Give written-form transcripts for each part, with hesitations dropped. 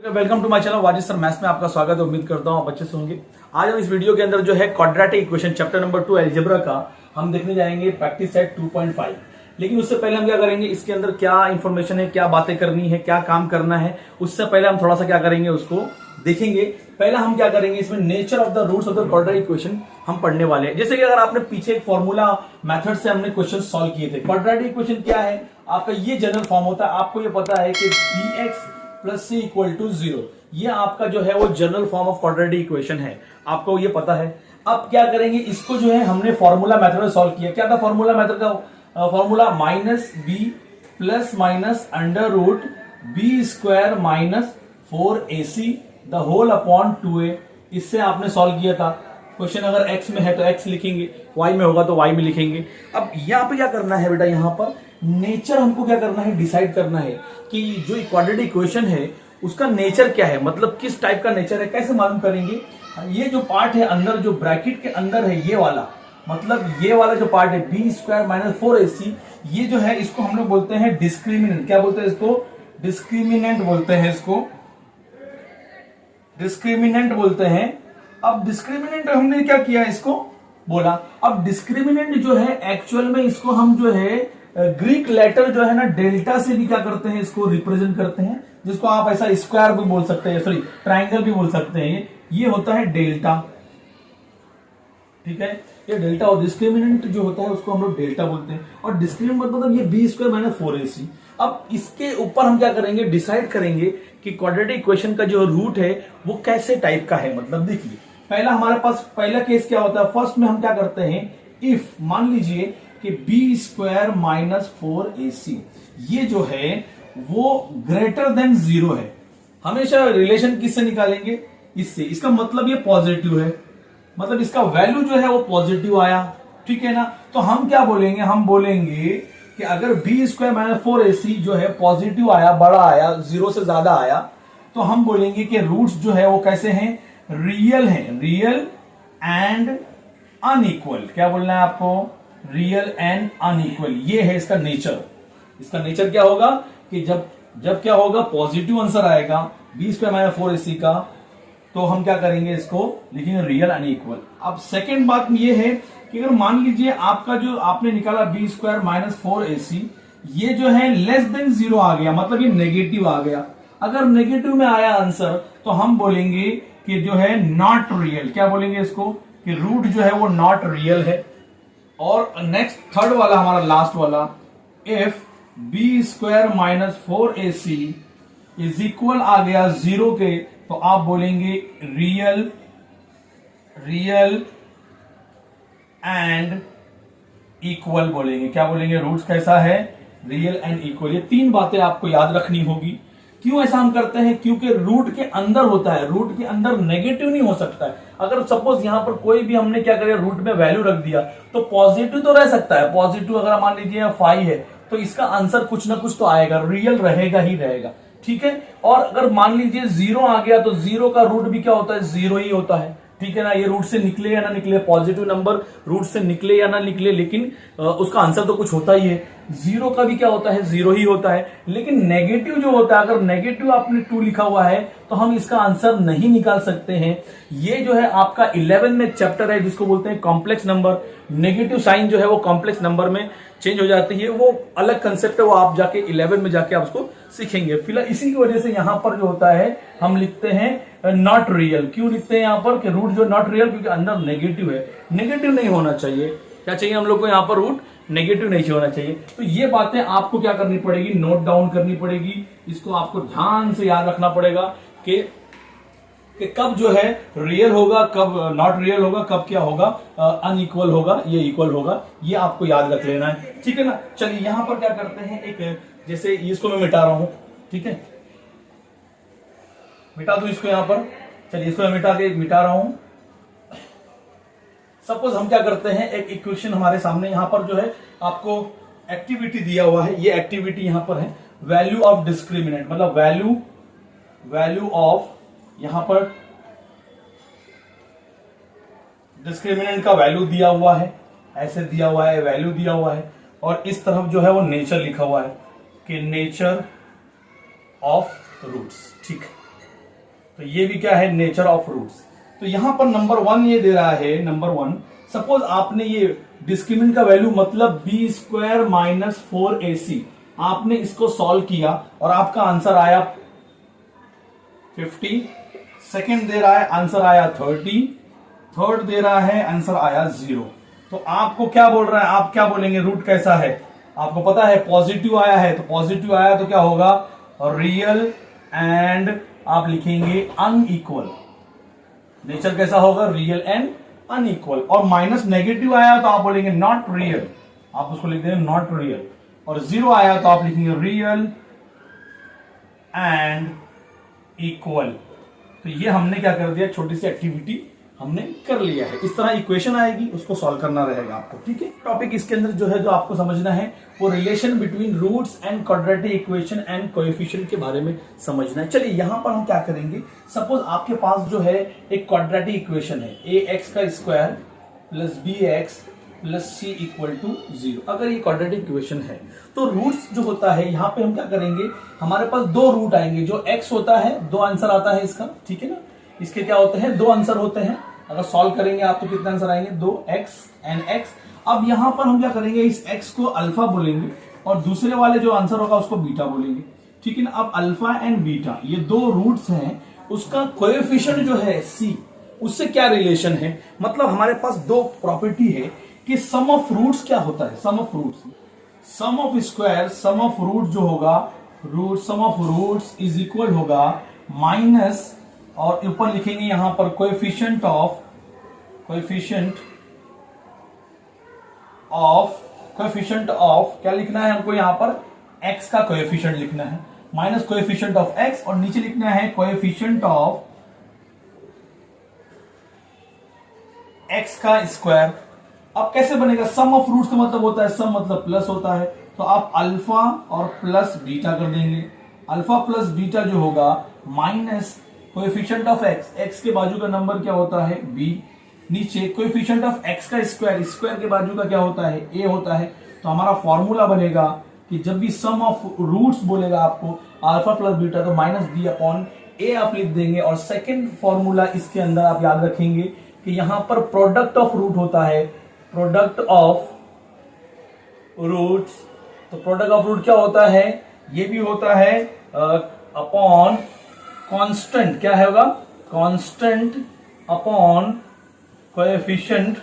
Welcome to my channel Wajid sir maths में आपका स्वागत है। उम्मीद करता हूँ आप अच्छे से होंगे। आज हम इस वीडियो के अंदर जो है quadratic equation chapter number 2 algebra का हम देखने जाएंगे प्रैक्टिस सेट 2.5। लेकिन उससे पहले हम क्या करेंगे, इसके अंदर क्या इंफॉर्मेशन है, क्या बातें करनी है, क्या काम करना है, उससे पहले हम थोड़ा सा क्या करेंगे उसको देखेंगे। पहला हम क्या करेंगे, इसमें nature of the roots of the quadratic equation हम पढ़ने वाले हैं। जैसे कि अगर आपने पीछे एक फॉर्मूला मेथड से हमने क्वेश्चन सॉल्व किए थे। क्वाड्रेटिक इक्वेशन क्या है, आपका ये जनरल फॉर्म होता है। आपको ये पता है कि bx plus C equal to 0, ये आपका जो है वो general form of quadratic equation है, आपको ये पता है। अब क्या करेंगे, इसको जो है हमने फॉर्मूला मेथड में सॉल्व किया। क्या था फॉर्मूला मेथड का formula, minus B plus minus under root B square minus 4ac the whole upon 2a। इससे आपने सॉल्व किया था। क्वेश्चन अगर x में है तो x लिखेंगे, y में होगा तो y में लिखेंगे। अब यहाँ पे क्या करना है बेटा, यहाँ पर नेचर हमको क्या करना है, डिसाइड करना है कि जो क्वाड्रेटिक इक्वेशन है उसका नेचर क्या है, मतलब किस टाइप का नेचर है। कैसे मालूम करेंगे, ये जो पार्ट है अंदर, जो ब्रैकेट के अंदर है ये वाला, मतलब ये वाला जो पार्ट है बी स्क्वायर माइनस 4ac, ये जो है इसको हम लोग बोलते हैं डिस्क्रिमिनेंट। क्या बोलते हैं इसको, डिस्क्रिमिनेंट बोलते हैं इसको, डिस्क्रिमिनेंट बोलते हैं। अब डिस्क्रिमिनेंट हमने क्या किया, इसको बोला। अब डिस्क्रिमिनेंट जो है एक्चुअल में इसको हम जो है ग्रीक लेटर जो है ना डेल्टा से भी क्या करते हैं, इसको रिप्रेजेंट करते हैं, जिसको आप ऐसा स्क्वायर भी बोल सकते हैं, सॉरी ट्राइंगल भी बोल सकते हैं। ये होता है डेल्टा, ठीक है, ये डेल्टा। और डिस्क्रिमिनेंट जो होता है उसको हम लोग डेल्टा बोलते हैं। और डिस्क्रिमिनेंट मतलब ये बी स्क्वायर माइनस 4ac। अब इसके ऊपर हम क्या करेंगे, डिसाइड करेंगे कि क्वाड्रेटिक इक्वेशन का जो रूट है वो कैसे टाइप का है। मतलब देखिए, पहला हमारे पास पहला केस क्या होता है, फर्स्ट में हम क्या करते हैं, इफ मान लीजिए कि बी स्क्वायर माइनस 4ac ये जो है वो ग्रेटर देन 0 है। हमेशा रिलेशन किससे निकालेंगे, इससे। इसका मतलब ये पॉजिटिव है, मतलब इसका वैल्यू जो है वो पॉजिटिव आया, ठीक है ना। तो हम क्या बोलेंगे, हम बोलेंगे कि अगर बी स्क्वायर माइनस 4ac जो है पॉजिटिव आया, बड़ा आया, 0 से ज्यादा आया, तो हम बोलेंगे कि रूट्स जो है वो कैसे हैं, रियल हैं, रियल एंड अनइक्वल। क्या बोलना है आपको, रियल एंड अनइक्वल। ये है इसका नेचर। इसका नेचर क्या होगा कि जब क्या होगा, पॉजिटिव आंसर आएगा बी स्क्वायर माइनस 4ac का, तो हम क्या करेंगे, इसको लिखेंगे रियल अनइक्वल। अब सेकेंड बात ये है कि अगर मान लीजिए आपका जो आपने निकाला बी स्क्वायर माइनस 4ac, ये जो है लेस देन 0 आ गया, मतलब ये नेगेटिव आ गया। अगर नेगेटिव में आया आंसर तो हम बोलेंगे कि जो है नॉट रियल। क्या बोलेंगे इसको, कि रूट जो है वो नॉट रियल है। और नेक्स्ट थर्ड वाला हमारा लास्ट वाला, if B square minus 4ac is equal आ गया 0 के, तो आप बोलेंगे रियल, रियल एंड इक्वल बोलेंगे। क्या बोलेंगे, रूट्स कैसा है, रियल एंड इक्वल। ये तीन बातें आपको याद रखनी होगी। क्यों ऐसा हम करते हैं, क्योंकि रूट के अंदर होता है, रूट के अंदर नेगेटिव नहीं हो सकता है। अगर सपोज यहां पर कोई भी हमने क्या करें, रूट में वैल्यू रख दिया तो पॉजिटिव तो रह सकता है। पॉजिटिव अगर मान लीजिए 5 है तो इसका आंसर कुछ ना कुछ तो आएगा, रियल रहेगा ही रहेगा, ठीक है। और अगर मान लीजिए 0 आ गया तो 0 का रूट भी क्या होता है, 0 ही होता है, ठीक है ना। ये रूट से निकले या ना निकले, पॉजिटिव नंबर रूट से निकले या ना निकले, लेकिन उसका आंसर तो कुछ होता ही है। 0 का भी क्या होता है, 0 ही होता है। लेकिन नेगेटिव जो होता है, अगर नेगेटिव आपने 2 लिखा हुआ है तो हम इसका आंसर नहीं निकाल सकते हैं। ये जो है आपका 11 में चैप्टर है जिसको बोलते हैं कॉम्प्लेक्स नंबर। नेगेटिव साइन जो है वो कॉम्प्लेक्स नंबर में चेंज हो जाती है, वो अलग कंसेप्ट है, वो आप जाके 11 में जाके आप उसको सीखेंगे। फिलहाल इसी की वजह से यहां पर जो होता है हम लिखते हैं नॉट रियल। क्यों लिखते हैं यहाँ पर कि रूट जो नॉट रियल, क्योंकि अंदर नेगेटिव है। नेगेटिव नहीं होना चाहिए, क्या चाहिए हम लोग को यहाँ पर, रूट नेगेटिव नहीं होना चाहिए। तो ये बातें आपको क्या करनी पड़ेगी, नोट डाउन करनी पड़ेगी। इसको आपको ध्यान से याद रखना पड़ेगा कि कब जो है रियल होगा, कब नॉट रियल होगा, कब क्या होगा, अनइक्वल होगा, ये इक्वल होगा। ये आपको याद रख लेना है, ठीक है ना। चलिए यहां पर क्या करते हैं, एक जैसे इसको मैं मिटा रहा हूं, ठीक है, मिटा दूं इसको यहां पर। चलिए इसको मैं मिटा रहा हूं। सपोज हम क्या करते हैं, एक इक्वेशन हमारे सामने यहां पर जो है आपको एक्टिविटी दिया हुआ है। ये एक्टिविटी यहां पर है, वैल्यू ऑफ डिस्क्रिमिनेंट, मतलब वैल्यू ऑफ, यहां पर डिस्क्रिमिनेंट का वैल्यू दिया हुआ है, ऐसे दिया हुआ है, वैल्यू दिया हुआ है। और इस तरफ जो है वो नेचर लिखा हुआ है कि नेचर ऑफ रूट्स, ठीक। तो ये भी क्या है, नेचर ऑफ रूट्स। तो यहां पर नंबर 1 ये दे रहा है, नंबर 1 सपोज आपने ये डिस्क्रिमिनेंट का वैल्यू मतलब बी स्क्वायर माइनस 4ac, आपने इसको सॉल्व किया और आपका आंसर आया 50, सेकंड दे रहा है आंसर आया 30, थर्ड दे रहा है आंसर आया 0। तो आपको क्या बोल रहा है, आप क्या बोलेंगे, रूट कैसा है, आपको पता है पॉजिटिव आया है, तो पॉजिटिव आया तो क्या होगा, रियल एंड आप लिखेंगे अनइक्वल। नेचर कैसा होगा, रियल एंड अनइक्वल। और माइनस नेगेटिव आया तो आप बोलेंगे नॉट रियल, आप उसको लिख देंगे नॉट रियल। और 0 आया तो आप लिखेंगे रियल एंड इक्वल। तो ये हमने क्या कर दिया, छोटी सी एक्टिविटी हमने कर लिया है। इस तरह इक्वेशन आएगी, उसको सॉल्व करना रहेगा आपको, ठीक है। टॉपिक इसके अंदर जो है जो आपको समझना है वो relation between roots and quadratic equation and coefficient के बारे में समझना है। चलिए यहां पर हम क्या करेंगे, सपोज आपके पास जो है एक क्वाड्रेटिक इक्वेशन है, ए एक्स का square plus B X plus C equal to 0। अगर ये क्वाड्रेटिक इक्वेशन है तो रूट्स जो होता है, यहां पे हम क्या करेंगे, हमारे पास 2 रूट आएंगे, जो एक्स होता है 2 आंसर आता है इसका, ठीक है ना। इसके क्या होते हैं, 2 आंसर होते हैं। अगर सॉल्व करेंगे आप तो कितने आंसर आएंगे, 2x एंड x। अब यहां पर हम क्या करेंगे, इस x को अल्फा बोलेंगे और दूसरे वाले जो आंसर होगा उसको बीटा बोलेंगे, ठीक है ना। अब अल्फा एंड बीटा ये 2 रूट्स हैं, उसका कोएफिशिएंट जो है c, उससे क्या रिलेशन है, मतलब हमारे पास 2 प्रॉपर्टी है कि सम ऑफ रूट्स क्या होता है, sum of roots, sum of square, sum of root जो होगा, root sum of roots is equal होगा माइनस, और ऊपर लिखेंगे यहां पर कोएफिशिएंट ऑफ क्या लिखना है हमको, यहां पर x का कोएफिशिएंट लिखना है, माइनस कोएफिशिएंट ऑफ x, और नीचे लिखना है कोएफिशिएंट ऑफ x का स्क्वायर। अब कैसे बनेगा, सम ऑफ रूट्स का मतलब होता है, सम मतलब प्लस होता है, तो आप अल्फा और प्लस बीटा कर देंगे। अल्फा प्लस बीटा जो होगा minus coefficient of x, x के बाजू का नंबर क्या होता है b, नीचे कोएफिशिएंट ऑफ x का स्क्वायर, स्क्वायर के बाजू का क्या होता है a होता है। तो हमारा फॉर्मूला बनेगा कि जब भी सम ऑफ रूट्स बोलेगा आपको अल्फा प्लस बीटा, तो माइनस बी अपॉन a आप लिख देंगे। और सेकंड फॉर्मूला इसके अंदर आप याद रखेंगे कि यहां पर प्रोडक्ट ऑफ रूट होता है, प्रोडक्ट ऑफ रूट्स। तो प्रोडक्ट ऑफ रूट क्या होता है, ये भी होता है अपॉन कांस्टेंट, क्या होगा, constant upon coefficient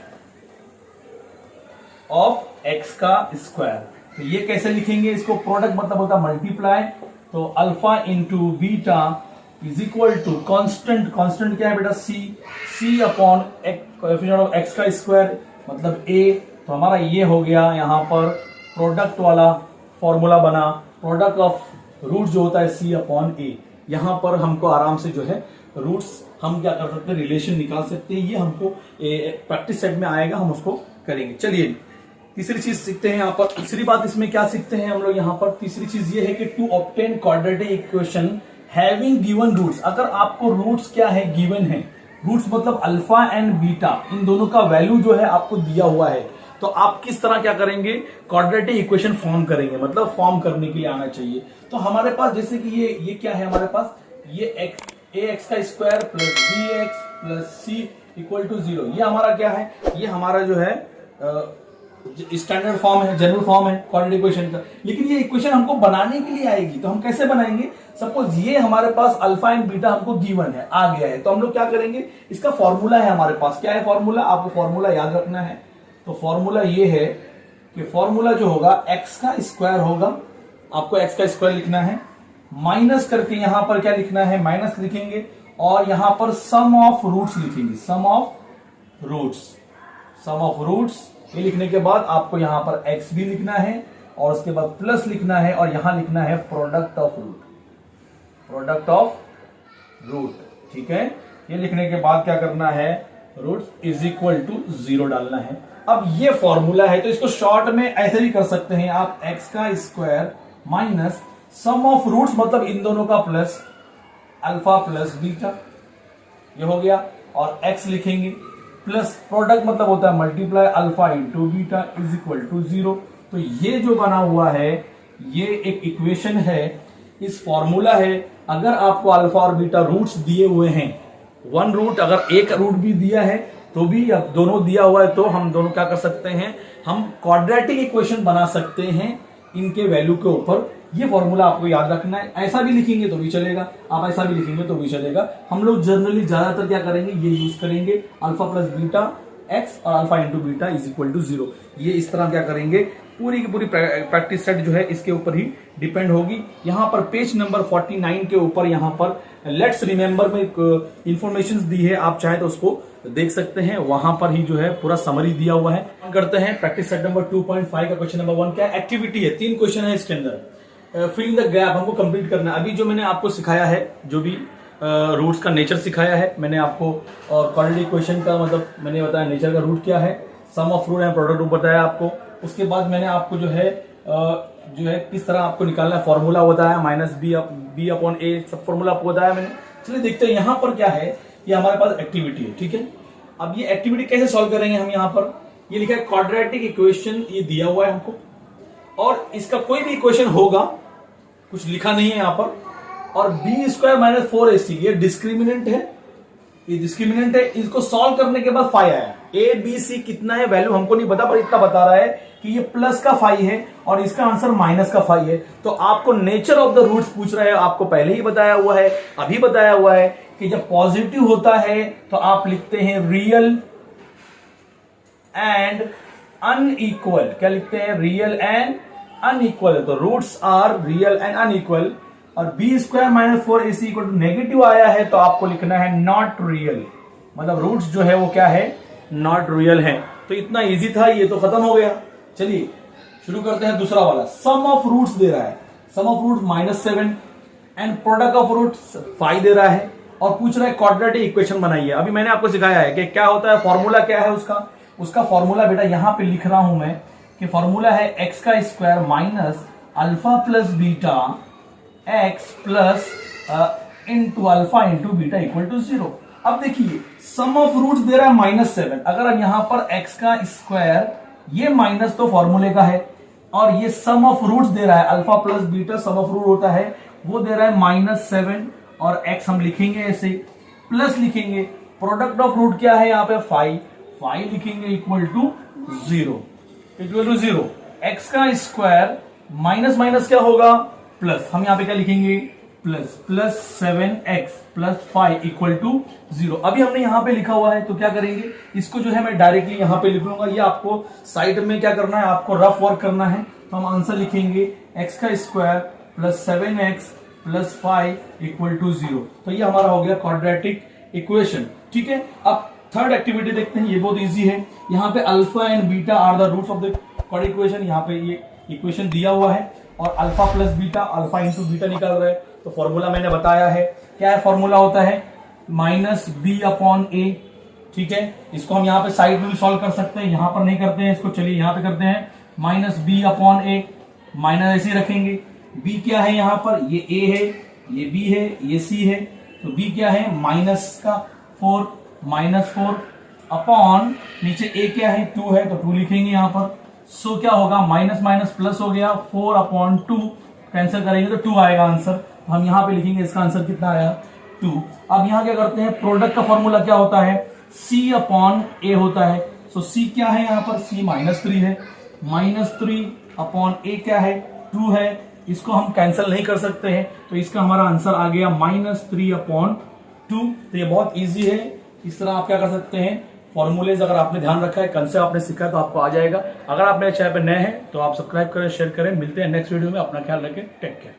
of x का स्क्वायर। तो ये कैसे लिखेंगे, इसको प्रोडक्ट मतलब होता है मल्टीप्लाई, तो alpha into beta is equal to constant, constant क्या है बेटा c upon coefficient of x का स्क्वायर मतलब a। तो हमारा ये हो गया, यहां पर प्रोडक्ट वाला फॉर्मूला बना, प्रोडक्ट ऑफ रूट जो होता है c अपॉन a। यहां पर हमको आराम से जो है रूट्स हम क्या कर सकते हैं, रिलेशन निकाल सकते हैं। ये हमको प्रैक्टिस सेट में आएगा, हम उसको करेंगे। चलिए तीसरी चीज सीखते हैं यहाँ पर। तीसरी बात इसमें क्या सीखते हैं हम लोग यहाँ पर, तीसरी चीज ये है कि to obtain quadratic equation having given roots. अगर आपको रूट्स क्या है, गिवन है, रूट्स मतलब अल्फा एंड बीटा, इन दोनों का वैल्यू जो है आपको दिया हुआ है, तो आप किस तरह क्या करेंगे, क्वाड्रेटिक इक्वेशन फॉर्म करेंगे, मतलब फॉर्म करने के लिए आना चाहिए। तो हमारे पास जैसे कि ये क्या है, हमारे पास ये ax का square plus bx plus c equal to 0, ये हमारा क्या है, ये हमारा जो है स्टैंडर्ड फॉर्म है, जनरल फॉर्म है क्वाड्रेटिक इक्वेशन का। लेकिन ये इक्वेशन हमको बनाने के लिए आएगी, तो हम कैसे बनाएंगे, सपोज ये हमारे पास अल्फा एंड बीटा हमको गिवन है, आ गया है, तो हम लोग क्या करेंगे, इसका फॉर्मूला है हमारे पास, क्या है फॉर्मूला, आपको फॉर्मूला याद रखना है। तो फॉर्मूला ये है कि फॉर्मूला जो होगा x का स्क्वायर होगा, आपको x का स्क्वायर लिखना है, माइनस करके यहां पर क्या लिखना है, माइनस लिखेंगे, और यहां पर सम ऑफ रूट्स लिखेंगे, सम ऑफ रूट्स। ये लिखने के बाद आपको यहां पर x भी लिखना है और उसके बाद प्लस लिखना है, और यहां लिखना है प्रोडक्ट ऑफ रूट, ठीक है। ये लिखने के बाद क्या करना है, रूट इज इक्वल टू 0 डालना है। अब ये फॉर्मूला है, तो इसको शॉर्ट में ऐसे भी कर सकते हैं आप, x का square minus sum of roots मतलब इन दोनों का प्लस अल्फा प्लस बीटा, ये हो गया, और x लिखेंगे, प्लस प्रोडक्ट मतलब होता है multiply alpha into beta is equal to 0। तो ये जो बना हुआ है ये एक इक्वेशन है, इस फॉर्मूला है, अगर आपको अल्फा और बीटा रूट्स दिए हुए हैं, वन रूट अगर एक रूट भी दिया है तो भी, अब दोनों दिया हुआ है तो हम दोनों क्या कर सकते हैं, हम क्वाड्रेटिक इक्वेशन बना सकते हैं इनके वैल्यू के ऊपर। ये फॉर्मूला आपको याद रखना है, ऐसा भी लिखेंगे तो भी चलेगा, आप ऐसा भी लिखेंगे तो भी चलेगा। हम लोग जनरली ज्यादातर क्या करेंगे, ये यूज करेंगे, अल्फा प्लस बीटा एक्स और alpha into beta is equal to 0। ये इस तरह क्या करेंगे, पूरी की पूरी प्रैक्टिस सेट जो है इसके ऊपर ही डिपेंड होगी। यहाँ पर पेज नंबर 49 के ऊपर यहाँ पर लेट्स रिमेंबर में इंफॉर्मेशन दी है, आप चाहे तो उसको देख सकते हैं, वहां पर ही जो है पूरा समरी दिया हुआ है। करते हैं प्रैक्टिस सेट नंबर 2.5 का क्वेश्चन नंबर 1 क्या एक्टिविटी है, 3 क्वेश्चन है इसके अंदर। फिल द गैप हमको कंप्लीट करना है। अभी जो मैंने आपको सिखाया है, जो भी रूट्स का नेचर सिखाया है मैंने आपको, और क्वाड्रेटिक इक्वेशन का मतलब मैंने बताया नेचर का रूट क्या है, sum of root and product root बताया आपको। उसके बाद मैंने आपको जो है किस तरह आपको निकालना है फॉर्मूला बताया, माइनस बी अपॉन ए, सब फॉर्मूला आपको बताया मैंने। चलिए देखते हैं यहाँ पर क्या है, ये हमारे पास एक्टिविटी है, ठीक है। अब ये एक्टिविटी कैसे सॉल्व करेंगे हम, यहाँ पर ये लिखा है क्वाड्रेटिक इक्वेशन, ये दिया हुआ है हमको, और इसका कोई भी इक्वेशन होगा, कुछ लिखा नहीं है यहाँ पर, और बी स्क्वायर माइनस 4ac ये डिस्क्रिमिनेंट है, ये डिस्क्रिमिनेंट है। इसको सॉल्व करने के बाद फाई आया, ए बी सी कितना है वैल्यू हमको नहीं पता, पर इतना बता रहा है कि ये प्लस का फाई है और इसका आंसर माइनस का फाई है। तो आपको नेचर ऑफ द रूट्स पूछ रहा है, आपको पहले ही बताया हुआ है, अभी बताया हुआ है कि जब पॉजिटिव होता है तो आप लिखते हैं रियल एंड अनइक्वल। क्या लिखते हैं, रियल एंड अनइक्वल, तो roots are real and unequal. और B square minus 4ac equal to negative आया है तो आपको लिखना है नॉट रियल, मतलब रूट्स जो है वो क्या है, नॉट रियल है। तो इतना इजी था, ये तो खत्म हो गया। चलिए शुरू करते हैं दूसरा वाला। सम ऑफ रूट्स दे रहा है, sum of roots -7 and product of roots 5 दे रहा है, और पूछ रहा है क्वाड्रेटिक इक्वेशन बनाइए। अभी मैंने आपको सिखाया है कि क्या होता है, फॉर्मूला क्या है उसका फॉर्मूला बेटा यहां पे लिख रहा हूं मैं, कि फॉर्मूला है एक्स का square minus alpha plus beta X plus into alpha into beta equal to 0। अब देखिए सम ऑफ रूट्स दे रहा है -7, अगर यहां पर एक्स का स्क्वायर, ये माइनस तो फॉर्मूले का है, और ये सम ऑफ रूट्स दे रहा है alpha plus beta sum of root होता है, वो दे रहा है -7, और एक्स हम लिखेंगे ऐसे, प्लस लिखेंगे, प्रोडक्ट ऑफ रूट क्या है यहाँ पे 5 लिखेंगे इक्वल टू 0, एक्स का स्क्वायर माइनस माइनस क्या होगा, प्लस, हम यहाँ पे क्या लिखेंगे, plus 7x plus 5 equal to 0। अभी हमने यहाँ पे लिखा हुआ है तो क्या करेंगे, इसको जो है मैं डायरेक्टली यहाँ पे लिख लूंगा, ये आपको साइड में क्या करना है, आपको रफ वर्क करना है। तो हम आंसर लिखेंगे x का square plus 7x plus 5 equal to 0। तो ये हमारा हो गया क्वाड्रेटिक इक्वेशन, ठीक है। अब थर्ड एक्टिविटी देखते हैं, ये बहुत इजी है। यहाँ पे alpha and beta are the roots of the quadratic equation, यहाँ पे ये इक्वेशन दिया हुआ है, और alpha plus beta, alpha into beta निकाल रहे हैं। तो फॉर्मूला मैंने बताया है, क्या है फॉर्मूला होता है माइनस बी अपॉन ए, ठीक है। इसको हम यहाँ पे साइड में भी सॉल्व कर सकते हैं, यहाँ पर नहीं करते हैं इसको, चलिए यहाँ पे करते हैं, माइनस बी अपॉन ए, माइनस ऐसे रखेंगे, बी क्या है यहाँ पर, ये ए है, ये बी है, ये सी है, तो बी क्या है माइनस का 4 अपॉन नीचे ए क्या है 2 है, तो 2 लिखेंगे यहाँ पर। सो क्या होगा, माइनस माइनस प्लस हो गया, 4/2 कैंसिल करेंगे तो 2 आएगा आंसर। हम यहाँ पे लिखेंगे इसका आंसर कितना आया, 2। अब यहाँ क्या करते हैं, प्रोडक्ट का फॉर्मूला क्या होता है, C अपॉन ए होता है। सो C क्या है यहाँ पर, C -3 है, -3 अपॉन ए क्या है 2 है, इसको हम कैंसिल नहीं कर सकते हैं, तो इसका हमारा आंसर आ गया -3/2। तो ये बहुत ईजी है, इस तरह आप क्या कर सकते हैं, फॉर्मूलेज अगर आपने ध्यान रखा है, कंसेप्ट आपने सीखा है तो आपको आ जाएगा। अगर आप मेरे चैनल पर नए हैं तो आप सब्सक्राइब करें, शेयर करें। मिलते हैं नेक्स्ट वीडियो में, अपना ख्याल रखें, टेक केयर।